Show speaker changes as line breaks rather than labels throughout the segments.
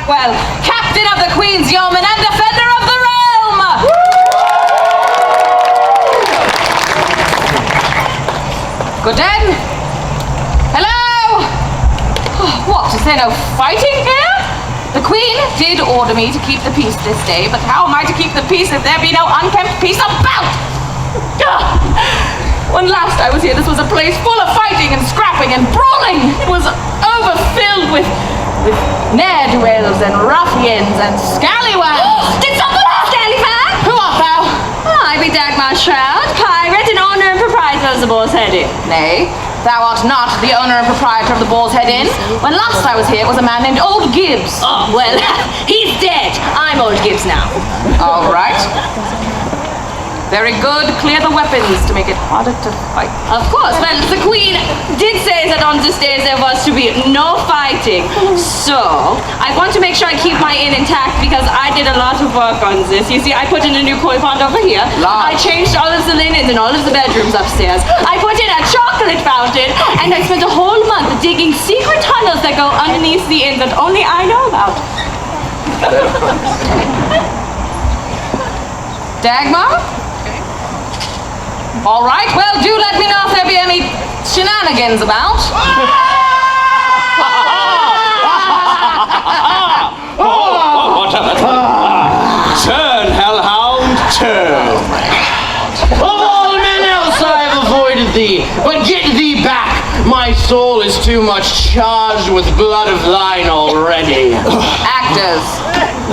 Blackwell, Captain of the Queen's Yeoman and Defender of the Realm! Good day. Hello! What, is there no fighting here? The Queen did order me to keep the peace this day, but how am I to keep the peace if there be no unkempt peace about? When last I was here, this was a place full of fighting and scrapping and brawling. It was overfilled with ne'er-do-wells and ruffians and scallywags.
Did someone scallywag?
Who art thou?
I be Dagmar Shroud, pirate and owner and proprietor of the Boarshead Inn.
Nay, thou art not the owner and proprietor of the Boarshead Inn. When last I was here, it was a man named Old Gibbs.
Oh, well, he's dead. I'm Old Gibbs now.
All right. Very good. Clear the weapons to make it harder to fight.
Of course. Well, the Queen did say that on this day there was to be no fighting. So, I want to make sure I keep my inn intact because I did a lot of work on this. You see, I put in a new koi pond over here. I changed all of the linens in all of the bedrooms upstairs. I put in a chocolate fountain, and I spent a whole month digging secret tunnels that go underneath the inn that only I know about.
Dagmar? All right, well, do let me know if there be any shenanigans about.
Turn, hellhound, turn.
Of all men else I have avoided thee, but get thee back. My soul is too much charged with blood of thine already.
Actors.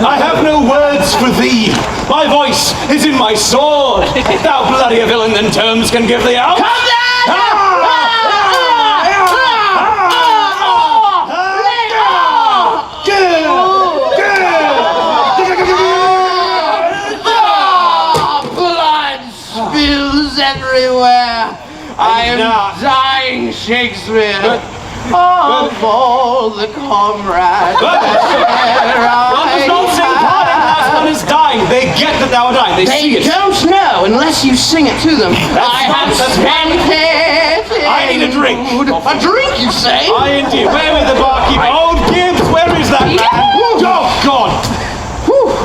I have no words for thee. My voice is in my sword. Thou bloodier villain than terms can give thee out.
Come blood spills everywhere. I am dying, Shakespeare. Of all the comrades
Brothers don't sing parting last one is dying. They get that thou art dying. They see it.
don't know unless you sing it to them. I have
nonsense.
spent it.
I need a drink.
A drink, you say?
I indeed. Where is the barkeeper? Old Gibbs, where is that man? Oh, God.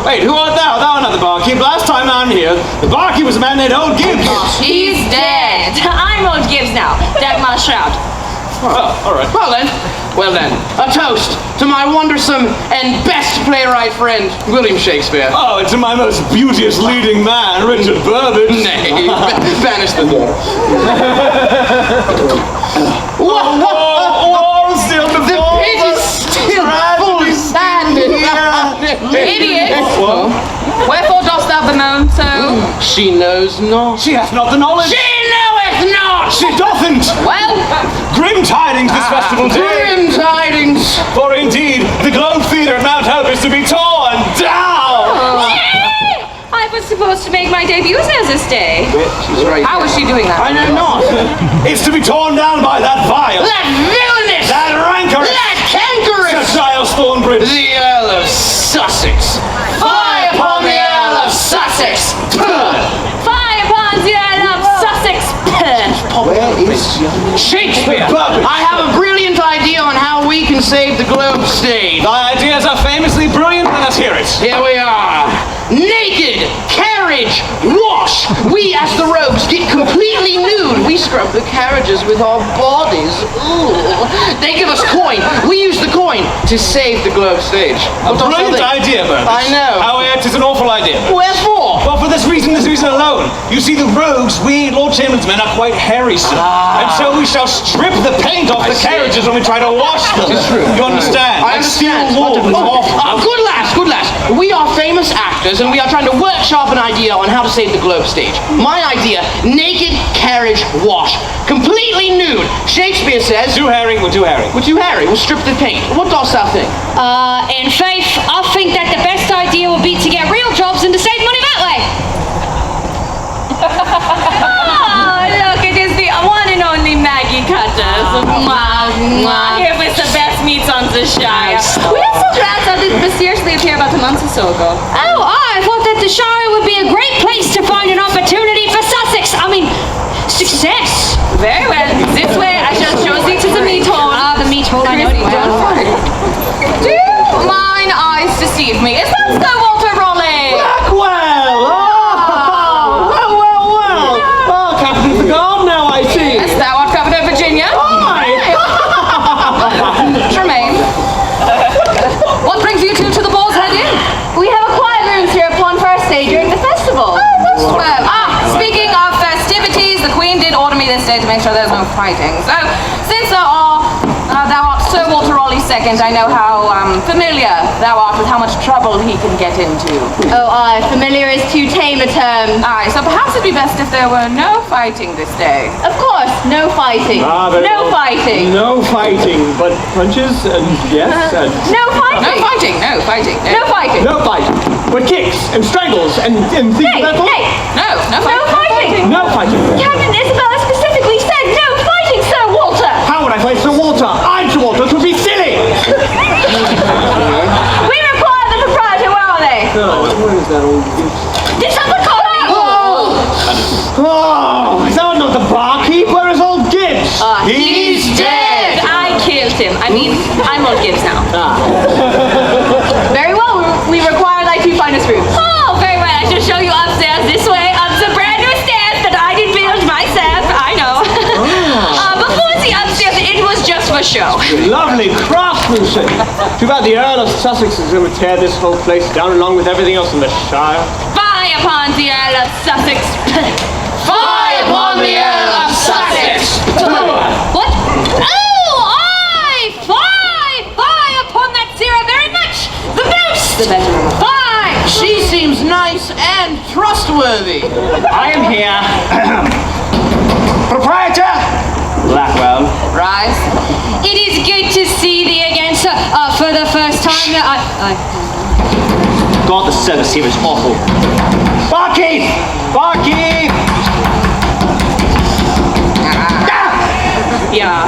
Wait, who art thou? Thou art not the barkeep. Last time I'm here, the barkeep was a man named Old Gibbs.
He's dead. I'm Old Gibbs now. Dagmar Shroud.
Oh, all right.
Well then, a toast to my wondersome and best playwright friend, William Shakespeare.
Oh, and to my most beauteous leading man, Richard Burbage.
Nay, banish the door.
War still
The
before
pit is still full of sand and
Idiot.
What?
Wherefore dost thou bemoan so?
She knows not.
She hath not the knowledge.
She knoweth not!
She dothn't.
Well,
Grim tidings this festival day.
Grim tidings!
For indeed, the Globe Theatre at Mount Hope is to be torn down.
I was supposed to make my debut here this day.
She's right.
how is she doing that?
I know not.
It's to be torn down by that vile,
That villainous!
that rancorous,
That cankerous!
Sir Giles Thornbridge.
The Earl of Sussex. Fie upon the Earl of Sussex!
Fie upon the Earl of Sussex!
Where is Shakespeare? I have a brilliant idea on how we can save the Globe stage.
Thy ideas are famously brilliant, let us hear it.
Here we are. Naked, carriage, wash. We as the rogues get completely nude. We scrub the carriages with our bodies. Ooh. They give us coin. We use the coin to save the Globe stage.
A brilliant idea, Burbage.
I know.
However, it is an awful idea.
Wherefore?
Well, for this reason alone. You see, the rogues, we Lord Chamberlain's men, are quite hairy, sir. And so we shall strip the paint off the carriages when we try to wash them.
It's true.
You understand?
I understand.
Steel wool.
Good lass, good lass. We are famous actors and we are trying to workshop an idea on how to save the Globe stage. My idea, naked carriage wash. Completely nude. Shakespeare says...
Too hairy, we're too hairy.
We're too hairy. We'll strip the paint. What dost thou think?
In faith, I think that the best idea would be to get real jobs and to save money that way. Oh, look, it is the one and only Maggie Cutters. Here with the best meats on the Shire. We had some rats that did mysteriously appear about a month or so ago. Oh, I thought that the Shire would be a great place to find an opportunity for Sussex. I mean, success.
Very well. This way I shall show thee to the meat hole.
Ah, the meat hole, I know it well.
Do mine eyes day to make sure there's no fighting. So, since thou art Sir Walter Raleigh's second, I know how familiar thou art with how much trouble he can get into.
Oh, aye, familiar is too tame a term.
Aye, so perhaps it'd be best if there were no fighting this day.
Of course, no fighting. No fighting.
No fighting, but punches and yes and...
No fighting.
No fighting, no fighting.
No fighting.
No fighting, but kicks and strangles and things
Hey,
like that.
hey,
No
no
fighting.
fighting.
No fighting.
Captain Isabella specifically said no fighting, Sir Walter.
How would I fight Sir Walter? I'm Sir Walter, it would be silly!
We require the proprietor. Where are they?
Where is that old goose?
Did someone call me?
Oh, is that not the barkeep? Where is old Gibbs?
He's dead. I killed him. I mean, I'm on Gibbs now. Very well. We require thy two finest rooms. Oh, very well. I shall show you upstairs this way. Up the brand new stairs that I did build myself. I know. Before the upstairs, it was just for show.
Lovely craftsmanship. Too bad the Earl of Sussex is going to tear this whole place down along with everything else in the Shire.
Fie upon the Earl of Sussex.
Fie upon the Earl of Sussex!
What? Oh, aye! Fie upon that Sarah very much! The most! The better. Fie!
She seems nice and trustworthy.
I am here. Proprietor! Blackwell.
Rise.
It is good to see thee again, sir. For the first time,
God, the service here is awful. Barkeep! Barkeep!
Yeah.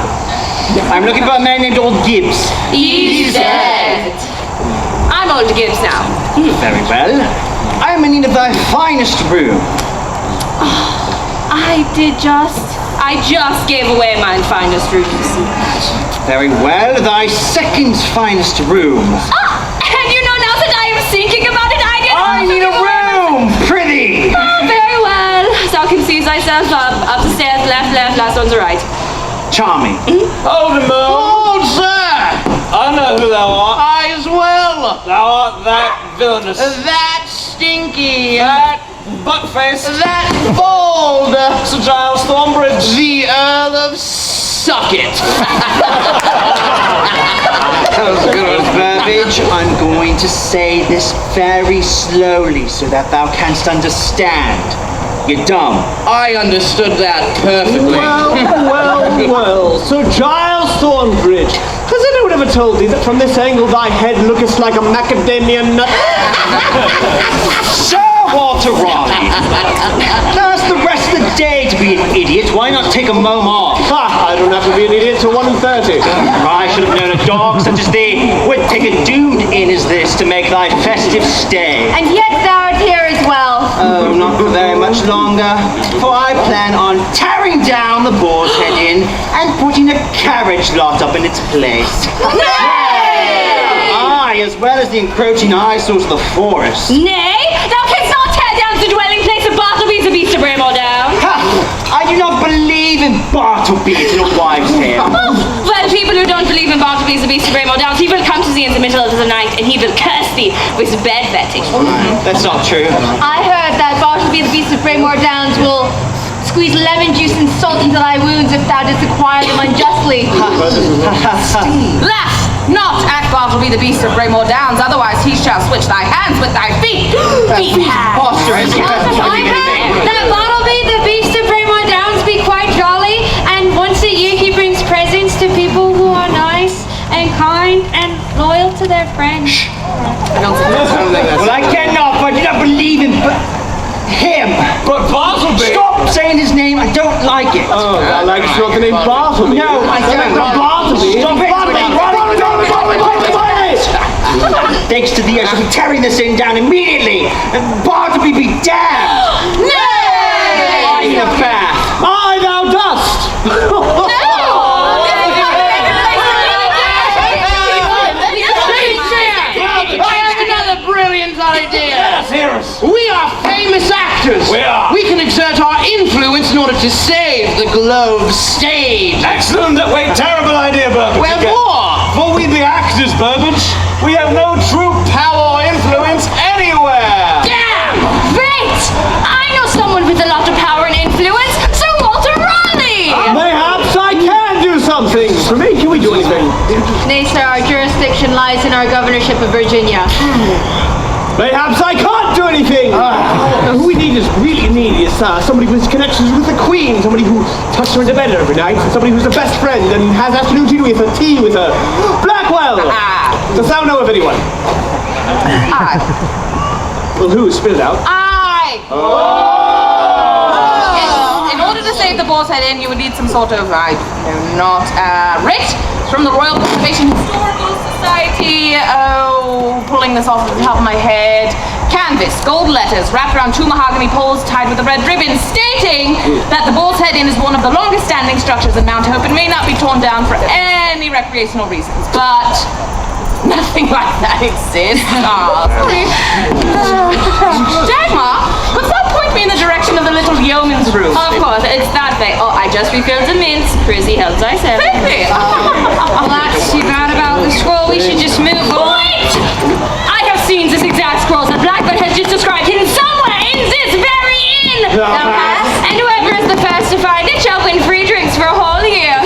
I'm looking for a man named Old Gibbs.
He's dead. I'm old Gibbs now.
Very well. I am in need of thy finest room.
I just gave away my finest rooms.
Very well. Thy second finest room.
And you know, now that I am thinking about it,
I need a room! Prithee!
Oh, very well. Thou can see thyself up the stairs, last on the right.
Charming.
Hold him, Merle.
Hold, sir!
I know who thou art.
I as well.
Thou art that villainous,
That stinky.
that butt-faced
That bold.
Sir Giles Thornbridge.
The Earl of Sucket.
Burbage, I'm going to say this very slowly so that thou canst understand. You're dumb.
I understood that perfectly.
Well, Sir Giles Thornbridge, has anyone ever told thee that from this angle thy head looketh like a macadamia nut? Sir Walter Raleigh! That's the rest of the day to be an idiot. Why not take a mome off? I don't have to be an idiot till 1:30. I should have known a dog such as thee would take a doomed inn as this to make thy festive stay.
And yet thou art here as well.
Oh, not for very much longer, for I plan on tearing down the Boarshead Inn and putting a carriage lot up in its place. Aye, as well as the encroaching eyesores of the forest.
Nay, thou canst not tear down the dwelling place of Bartleby's the beast of Brawl down.
Ha! I do not believe in Bartleby, it's an old wives' tale.
Well, people who don't believe in Bartleby's the beast of Brawl down, he will come to thee in the middle of the night and he will curse thee with bedwetting.
That's not true.
I heard that Bartleby the beast of Braymore Downs will squeeze lemon juice and salt into thy wounds if thou didst acquire them unjustly.
Laugh not at Bartleby the beast of Braymore Downs, otherwise he shall switch thy hands with thy feet. Feet hands.
Preposterous.
I heard that Bartleby the beast of Braymore Downs be quite jolly, and once a year he brings presents to people who are nice and kind and loyal to their friends.
Well, I cannot, but I do not believe in him.
But Bartleby.
Stop saying his name, I don't like it.
Oh, I like it's not the name Bartleby.
No, I don't. Bartleby. Stop it. Thanks to thee, I shall be tearing this inn down immediately. And Bartleby be damned.
Nay!
I need a bath.
Aye, thou dost.
I have another brilliant idea.
Yes, hear us.
We are famous actors.
We are.
We can exert our influence in order to save the globe stage.
Excellent. Wait, terrible idea, Burbage.
Wherefore?
For we be actors, Burbage. We have no true power or influence anywhere.
Damn! Great! I know someone with a lot of power and influence, Sir Walter Raleigh!
Nay, sir, our jurisdiction lies in our governorship of Virginia.
Perhaps I can't do anything! Who we really need is somebody with connections with the Queen, somebody who tucks her into bed every night, somebody who's the best friend and has afternoon tea with her. Blackwell! Does thou know of anyone? Well, who? Spit it out.
In order to save the Boarshead Inn, you would need some sort of, I know not, writ from the Royal Conservation Historical Society. Oh, pulling this off the top of my head. Canvas, gold letters wrapped around 2 mahogany poles tied with a red ribbon, stating that the Boarshead Inn is one of the longest standing structures in Mount Hope and may not be torn down for any recreational reasons. But nothing like that exists. Dagmar, could thou point me in the direction of the little yeoman's room?
Of course, it's that way. Oh, I just refilled the mints. Prissy helps myself.
Thank thee.
Well, that's too bad about the scroll. We should just move. Wait! I have seen this exact scroll that Blackbird has just described hidden somewhere in this very inn. And whoever is the first to find it shall win free drinks for a whole year.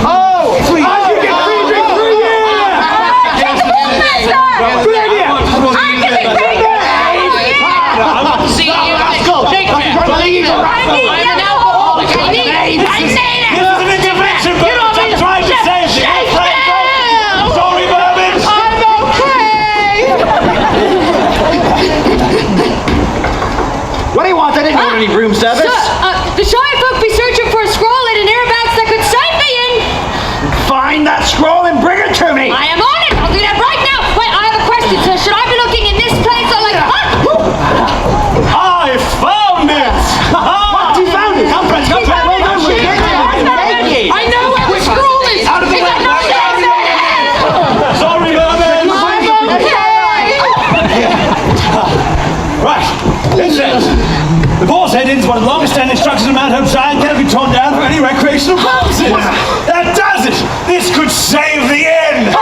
Oh! Please! I can get free drink for a year! Good idea!
See you. Shakespeare. I'm an alcoholic. I say that.
This is an intervention, Burbage. I'm trying to save you. Sorry, Burbage.
I'm okay.
What do you want? I didn't order any room service.
The Shire folk be searching for a scroll in an airbox that could save the inn.
Find that scroll and bring it to me!
I am on it. I'll do that right now. Wait, I have a question, sir. Should I be looking in this place or like...
I found it!
What? You found it? Come, friends, come, friends. Well done, Ricky.
I know where the scroll is.
Out of the way.
Sorry, Burbage. Right, it says, the Boarshead Inn is one of the longest standing structures in Mount Hope Shire and cannot be torn down for any recreational purposes. That does it! This could save the inn!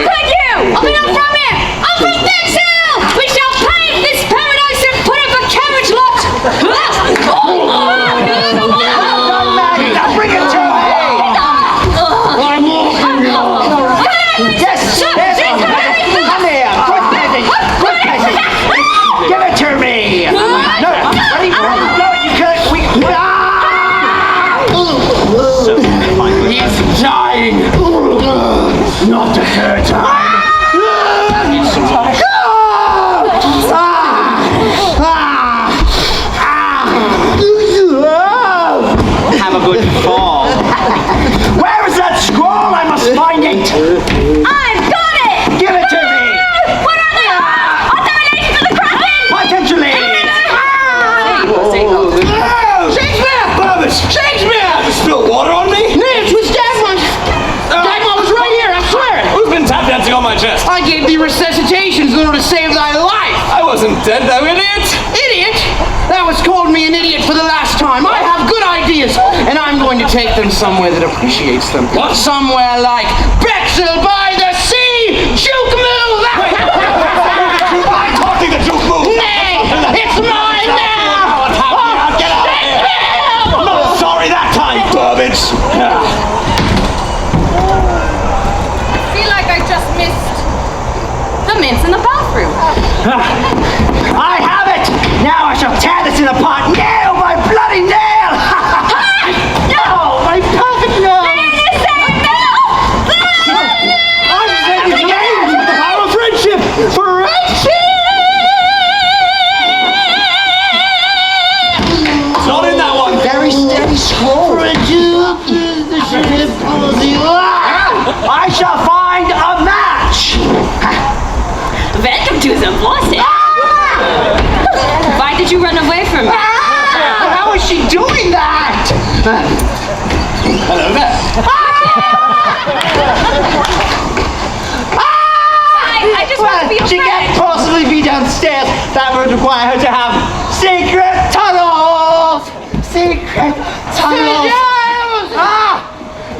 Thank you. I'll be not from here. Uncle Betrayal. We shall pave this paradise and put up a carriage lot.
Now bring it to me! I'm walking. Yes! Come here! Good peasant! Give it to me! No! Ready? No, you can't!
He's dying.
Not the third time! Have a good fall. Where is that scroll? I must find it!
I've got it.
Give it to me!
What are they? Are they related to the Kraken?
Potentially!
Shakespeare.
Burbage!
Shakespeare.
You spilled water on me?
It was Dagmar. Dagmar was right here. I swear it.
Who's been tap dancing on my chest?
I gave thee resuscitations in order to save thy life.
I wasn't dead, though, idiot!
Idiot! That was called me an idiot for the last time. I have good ideas, and I'm going to take them somewhere that appreciates them.
What?
Somewhere like Betrayal by the sea! Juke move!
I'm talking the juke move!
Nay! It's mine now!
Get out of here! I'm not sorry that time, Burbage!
I feel like I just missed the mints in the bathroom.
I have it! Now I shall tear this in apart! Nail by bloody nail! No! My perfect nail! I'm saving the game! With the power of friendship! Friendship!
It's not in that one!
Very steady scroll. I shall find a match!
Welcome to the Boarshead. Why did you run away from me?
How is she doing that?
Hello there!
I just want to be your
She
friend.
can't possibly be downstairs. That would require her to have secret tunnels! Secret tunnels!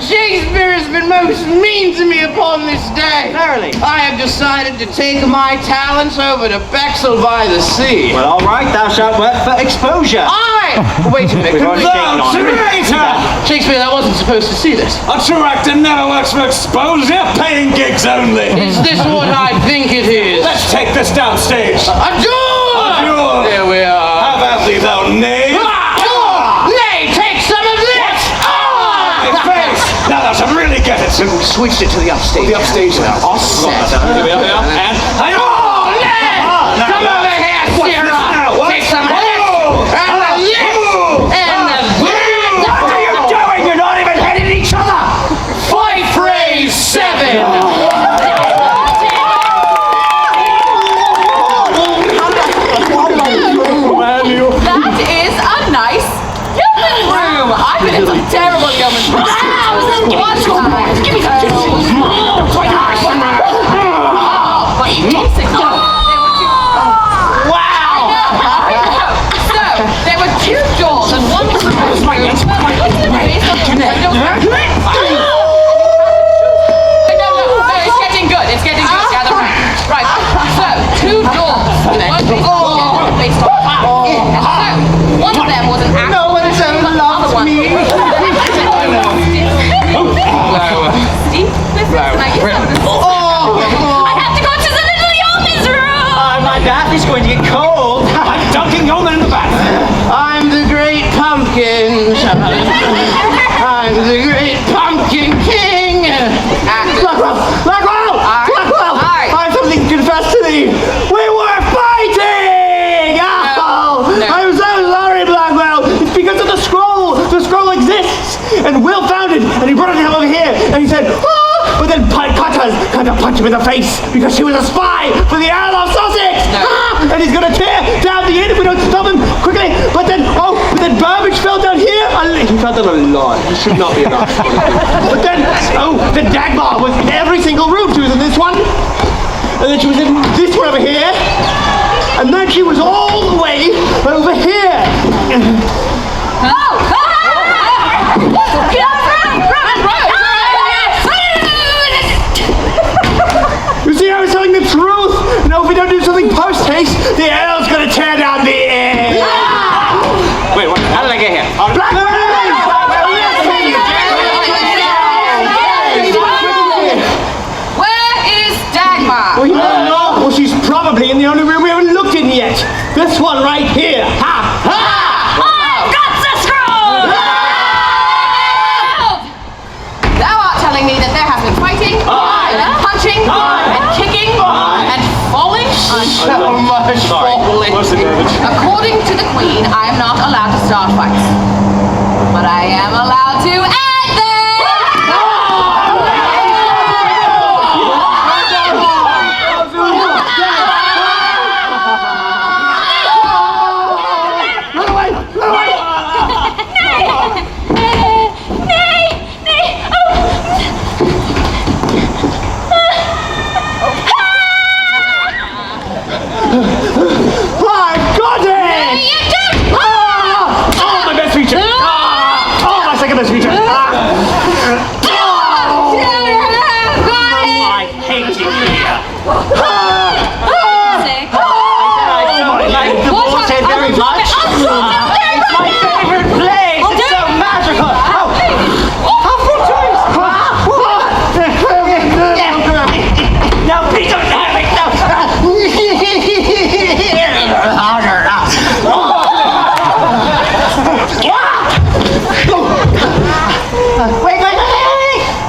Shakespeare has been most mean to me upon this day.
Verily.
I have decided to take my talents over to Betrayal by the sea.
Well, all right, thou shalt work for exposure.
I Wait a minute.
The traitor!
Shakespeare, I wasn't supposed to see this.
A true actor never works for exposure, paying gigs only.
Is this what I think it is?
Let's take this downstage.
A duel! There we are.
How about thee, thou knave?
Nay, take some of this!
His face! Now thou shalt really get it.
So we switched it to the upstage.
The upstage now.
All set.
Here we are. And...
Come over here, Sarah! Take some of this! And the lip! And the
What are you doing? You're not even hitting each other!
Fight phrase 7!
That is a nice yeoman's room. I've been in some terrible yeoman's rooms. One time. Give me some So, there were two doors, and one was the first room. No, it's getting good. It's getting good. Gather round. Right. So, two doors. One based on fire. And so, one of them was an actual.
No one's ever loved me.
I have to go to the little yeoman's room.
My bath is going to get cold.
I'm dunking Yeoman in the bath.
I'm the great pumpkin. I'm the great pumpkin king.
Blackwell! I have something to confess to thee. We were fighting! I'm so sorry, Blackwell. It's because of the scroll. The scroll exists. And Will found it, and he brought it over here, and he said, ah! But then Cutters kind of punched him in the face because she was a spy for the Earl of Sussex. And he's going to tear down the inn if we don't stop him quickly. But then Burbage fell down here. He fell down a lot. He should not be allowed. But then, the Dagmar was in every single room. She was in this one, and then she was in this one over here, and then she was all the way over here. You see, I was telling the truth. No, if we don't do something post-haste, the Earl's gonna tear down the inn.
Wait, what? How did I get here?
Where is Dagmar?
Well, you don't know. Well, she's probably in the only room we haven't looked in yet. This one right here. Ha! Ha!
Got the scroll!
Thou art telling me that there has been fighting, and punching, and kicking, and falling?
So much falling.
According to the Queen, I am not allowed to start fights. But I am allowed to end them!
I've got it! Oh, my best feature! Oh, my second best feature! I hate you here! I like the Boarshead very much. It's my favorite place. It's so magical. How fortuitous! Now, please don't have it. Wait.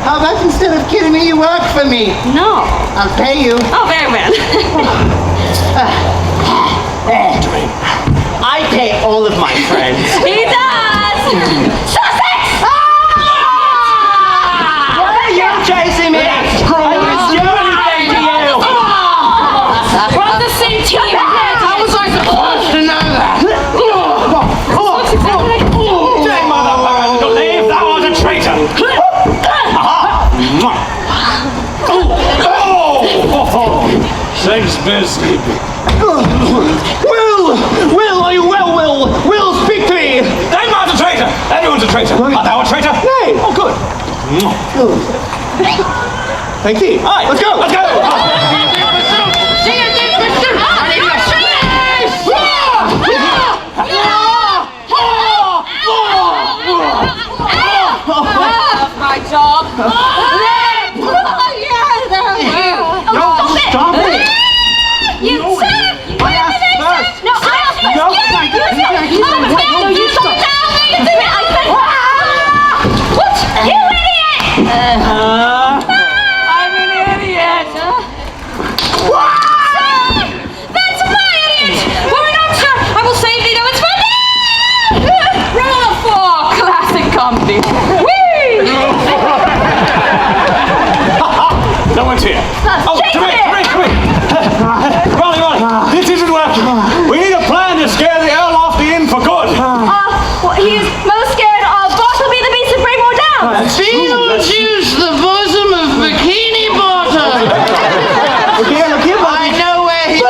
How about instead of kidding me, you work for me?
No.
I'll pay you.
Oh, very well.
I pay all of my friends.
He does! Sussex!
Why are you chasing me? I didn't do anything to you.
We're on the same team.
How was I supposed to know that?
Day, mother, leave, thou art a traitor! Shakespeare's sleeping.
Will, are you well, Will? Will, speak to me.
I'm not a traitor! Everyone's a traitor! Art thou a traitor?
Nay.
Oh, good.
Thank you.
Aye.
Let's go.
Let's go!
Stop it!
You said!
I asked first!
No, I asked first!
No,
You told me down! You did it! I said... What? You idiot!
I'm an idiot!
That's my idiot! Woman officer, I will save thee though it's for me!
Roll a 4, classic comedy. Whee!
No one's here. Oh, come here. Ronnie, this isn't working. We need a plan to scare the Earl off the inn for good.
Well, he is most scared of Bartleby the Beast of Braymore Down.
Beetlejuice, the bosom of Bikini Bottom!
Look here,
I know where he...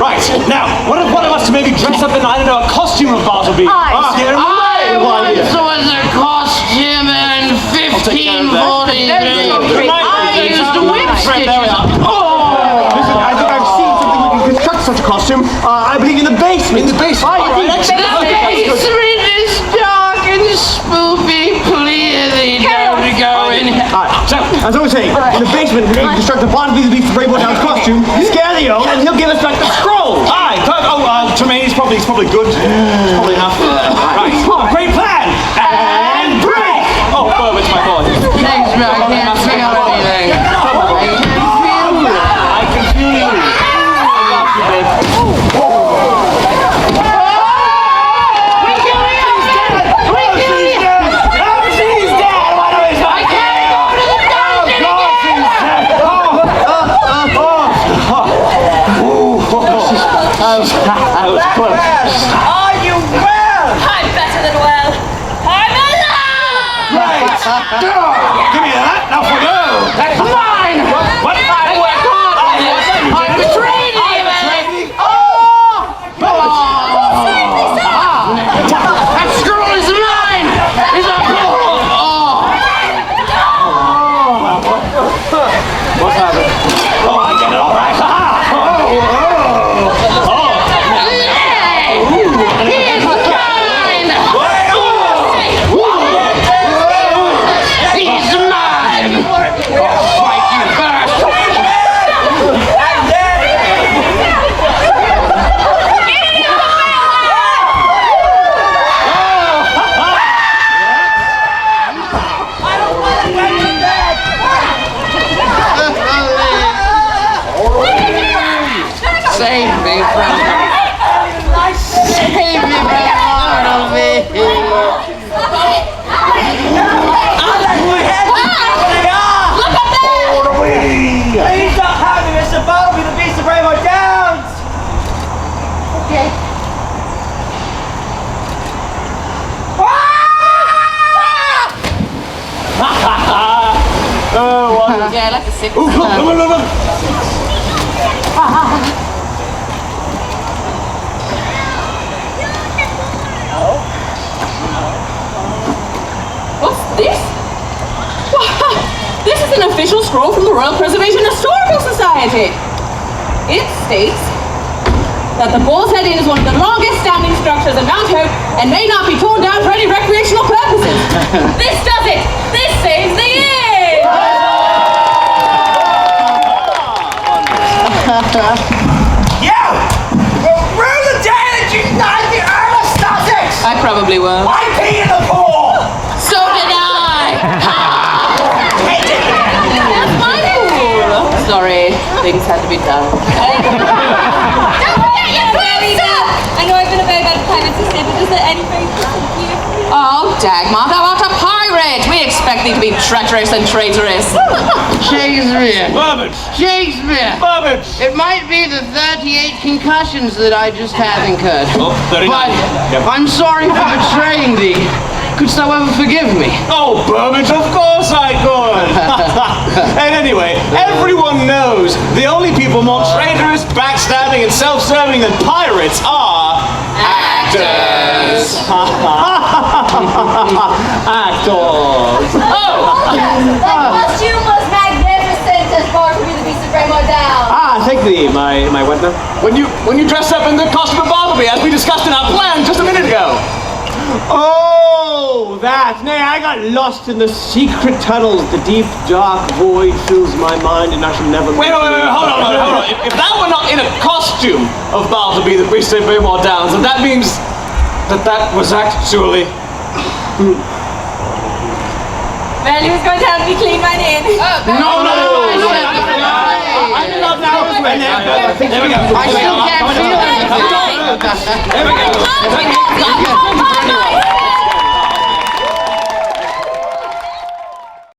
Right, now, one of us to maybe dress up in, I don't know, a costume of Bartleby. Scare him
I
away.
once was a costume in 1543. I used whip stitches.
Listen, I think I've seen something we can construct such a costume. I believe in the basement. In the basement?
The basement is dark and spoopy. Please don't go in.
So, as I was saying, in the basement, we can construct a Bartleby the Beast of Braymore Down's costume, scare the Earl, and he'll give us back the scroll.
Aye, Tremaine, he's probably good. It's probably enough. Right, great plan. And break! Oh, it's my boy.
Thanks, man. I can't feel anything.
I can feel you.
That was close.
Are you well? I'm better than well. I'm alive!
Right. Give me that. Now for go.
That's mine!
What?
I worked hard on this! I betrayed him! That scroll is mine! It's a
What's happened? Oh, I get it all right.
He's mine! I'll fight you first! Save me from
Please don't have me, Mr. Bartleby the Beast of Braymore Downs! Okay.
Yeah, I like the sick.
Ooh, look.
What's this? Wow, this is an official scroll from the Royal Preservation Historical Society. It states that the Boarshead Inn is one of the longest standing structures in Mount Hope and may not be torn down for any recreational purposes. This does it! This saves the inn!
Yeah! Well, rue the day that you knighted the Earl of Sussex!
I probably will.
I pee in the pool!
So did I! That's my pool! Sorry, things had to be done.
Don't forget your pizza! I know I've been a very bad pilot to say, but is there anything you?
Oh, Dagmar, thou art a pirate! We expect thee to be treacherous and traitorous.
Shakespeare!
Burbage.
Shakespeare!
Burbage.
It might be the 38 concussions that I just have incurred.
Oh, 39.
But
Yep.
I'm sorry for betraying thee. Couldst thou ever forgive me?
Oh, Burbage, of course I could. And anyway, everyone knows the only people more traitorous, backstabbing, and self-serving than pirates are actors. Actors.
That costume was magnificent as Bartleby the Beast of Braymore Down.
Thank thee, my what now?
When you dressed up in the costume of Bartleby, as we discussed in our plan just a minute ago.
Oh, that. Nay, I got lost in the secret tunnels. The deep, dark void fills my mind, and I shall never...
Wait, hold on. If that were not in a costume of Baal to be the priest of Baymore Downs, then that means that was actually...
Well, he was going to help me clean my name.
No. I'm in love now. There we go.
I still can't feel anything.
There we go.